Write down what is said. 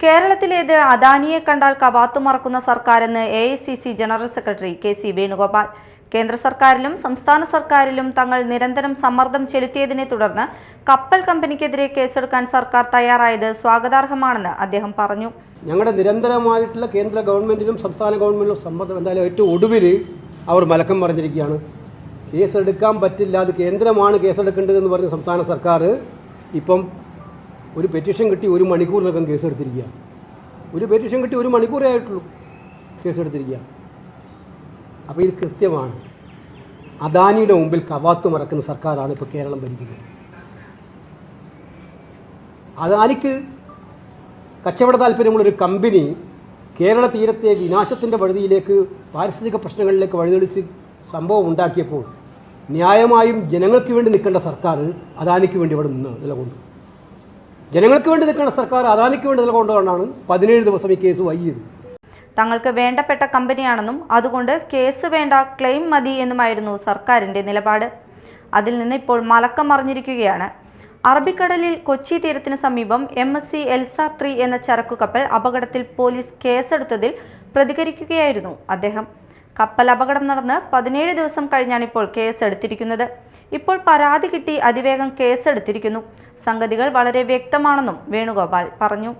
കേരളത്തിലേത് അദാനിയെ കണ്ടാൽ കവാത്തുമറക്കുന്ന സർക്കാരെന്ന് AICC general secretary KC Venugopal. കേന്ദ്ര സർക്കാരിലും സംസ്ഥാന സർക്കാരിലും തങ്ങൾ നിരന്തരം സമ്മർദ്ദം ചെലുത്തിയതിനെ തുടർന്ന് കപ്പൽ കമ്പനിക്കെതിരെ കേസെടുക്കാൻ സർക്കാർ തയ്യാറായത് സ്വാഗതാർഹമാണെന്ന് അദ്ദേഹം പറഞ്ഞു. ഞങ്ങളുടെ നിരന്തരമായിട്ടുള്ള കേന്ദ്ര ഗവൺമെന്റിലും സംസ്ഥാന ഗവൺമെന്റിലും സമ്മർദ്ദം എന്തായാലും ഏറ്റവും ഒടുവിൽ അവർ മലക്കം പറഞ്ഞിരിക്കുകയാണ്. കേസെടുക്കാൻ പറ്റില്ല, അത് കേന്ദ്രമാണ് കേസെടുക്കേണ്ടതെന്ന് പറഞ്ഞ സംസ്ഥാന സർക്കാർ ഇപ്പം ഒരു പെറ്റീഷൻ കിട്ടി 1 മണിക്കൂറിനകം കേസെടുത്തിരിക്കുക. ഒരു പെറ്റീഷൻ കിട്ടി 1 മണിക്കൂറേ ആയിട്ടുള്ളൂ കേസെടുത്തിരിക്കുക. അപ്പോൾ ഇത് കൃത്യമാണ്. അദാനിയുടെ മുമ്പിൽ കവാത്ത് മറക്കുന്ന സർക്കാരാണ് ഇപ്പോൾ കേരളം ഭരിക്കുന്നത്. അദാനിക്ക് കച്ചവട താല്പര്യമുള്ളൊരു കമ്പനി കേരള തീരത്തെ വിനാശത്തിൻ്റെ വഴുതിയിലേക്ക്, പാരിസ്ഥിതിക പ്രശ്നങ്ങളിലേക്ക് വഴിതെളിച്ച് സംഭവം ഉണ്ടാക്കിയപ്പോൾ ന്യായമായും ജനങ്ങൾക്ക് വേണ്ടി നിൽക്കേണ്ട സർക്കാർ അദാനിക്ക് വേണ്ടി ഇവിടെ നിലകൊണ്ടു. ജനങ്ങൾക്ക് വേണ്ടി നിൽക്കേണ്ട സർക്കാർ അദാനിക്ക് വേണ്ടി നിലകൊണ്ടുകൊണ്ടാണ് 17 ദിവസം ഈ കേസ് വൈകിയത്. തങ്ങൾക്ക് വേണ്ടപ്പെട്ട കമ്പനിയാണെന്നും അതുകൊണ്ട് കേസ് വേണ്ട, ക്ലെയിം മതി എന്നുമായിരുന്നു സർക്കാരിന്റെ നിലപാട്. അതിൽ നിന്ന് ഇപ്പോൾ മലക്കം മറിഞ്ഞിരിക്കുകയാണ്. അറബിക്കടലിൽ കൊച്ചി തീരത്തിന് സമീപം MSC എൽസ 3 എന്ന ചരക്കുകപ്പൽ അപകടത്തിൽ പോലീസ് കേസെടുത്തതിൽ പ്രതികരിക്കുകയായിരുന്നു അദ്ദേഹം. കപ്പൽ അപകടം നടന്ന് 17 ദിവസം കഴിഞ്ഞാണ് ഇപ്പോൾ കേസെടുത്തിരിക്കുന്നത്. ഇപ്പോൾ പരാതി കിട്ടി അതിവേഗം കേസെടുത്തിരിക്കുന്നു. സംഗതികൾ വളരെ വ്യക്തമാണെന്നും വേണുഗോപാൽ പറഞ്ഞു.